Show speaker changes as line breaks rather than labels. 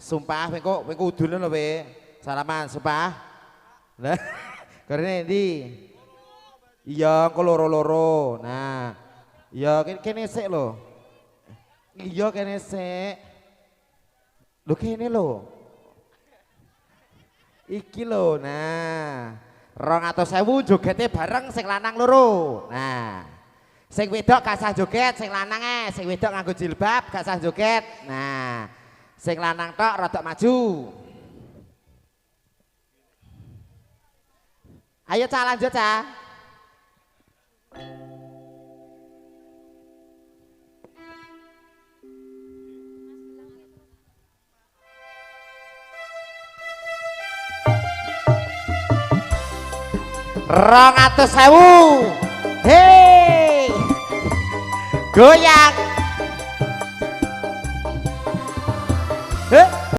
Sumpah kowe udune lho kowe. Salaman sumpah. Lah karene ndi? Iya engko loro-loro. Nah. Iya kene sik lho. Iya kene sik. Lho kene lho. Iki lho. Nah. 200.000 jogete bareng sing lanang loro. Nah. Sing wedok gak sah joget, sing lanang sing wedok nganggo jilbab gak sah joget. Nah. Sing lanang tok rodok maju. Ayo Cak lanjut Cak. Rong atus sewu. Hei. Goyang